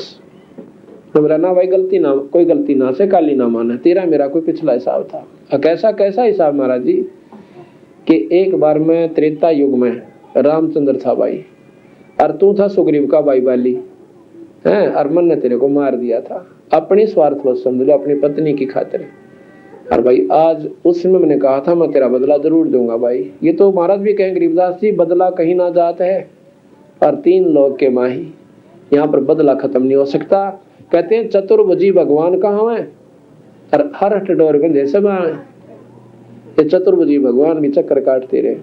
तो बोला ना भाई गलती ना, कोई गलती ना से काली ना माने, तेरा मेरा कोई पिछला हिसाब था। कैसा कैसा हिसाब महाराज जी? कि एक बार में त्रेता युग में रामचंद्र था भाई, और तू था सुग्रीव का भाई बाली, है, और मन ने तेरे को मार दिया था, अपनी स्वार्थ बस समझ लो, अपनी पत्नी की खातिर। और भाई आज उस समय मैंने कहा था मैं तेरा बदला जरूर दूंगा भाई। ये तो महाराज भी कहें गरीबदास जी, बदला कहीं ना जात है और 3 लोग के माही, यहाँ पर बदला खत्म नहीं हो सकता। कहते हैं चतुर्भुजी भगवान कहाँ है और हर डोर बंधे सब आए। ये चतुर्भुजी भगवान भी चक्कर काटते रहे।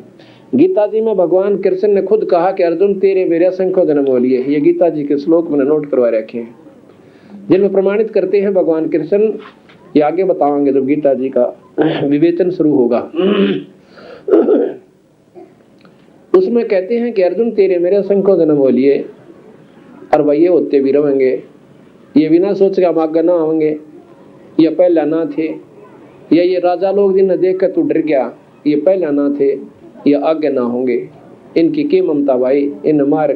गीता जी में भगवान कृष्ण ने खुद कहा कि अर्जुन तेरे मेरे असंख्य जन्म हो लिए। ये गीता जी के श्लोक मैंने नोट करवा रखे हैं, जिनमें प्रमाणित करते हैं भगवान कृष्ण। ये आगे बताएंगे जब गीता जी का विवेचन शुरू होगा। उसमें कहते हैं कि अर्जुन तेरे मेरे असंख्य जन्म हो लिए और वह ये होते भी रहेंगे। ये बिना सोच के हम आगे ना आएंगे, ये पहला ना थे, या ये राजा लोग जिन्हें देख कर तू डर गया, ये पहला ना थे, ये आगे ना होंगे। इनकी की ममता भाई, इन मार,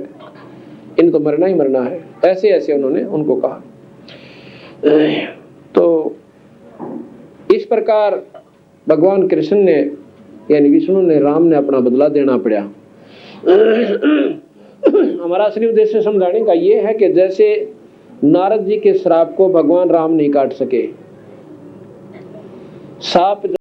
इन तो मरना ही मरना है। ऐसे ऐसे उन्होंने उनको कहा। तो इस प्रकार भगवान कृष्ण ने यानी विष्णु ने, राम ने अपना बदला देना पड़ा। हमारा असली उद्देश्य समझाने का ये है कि जैसे नारद जी के श्राप को भगवान राम नहीं काट सके, साप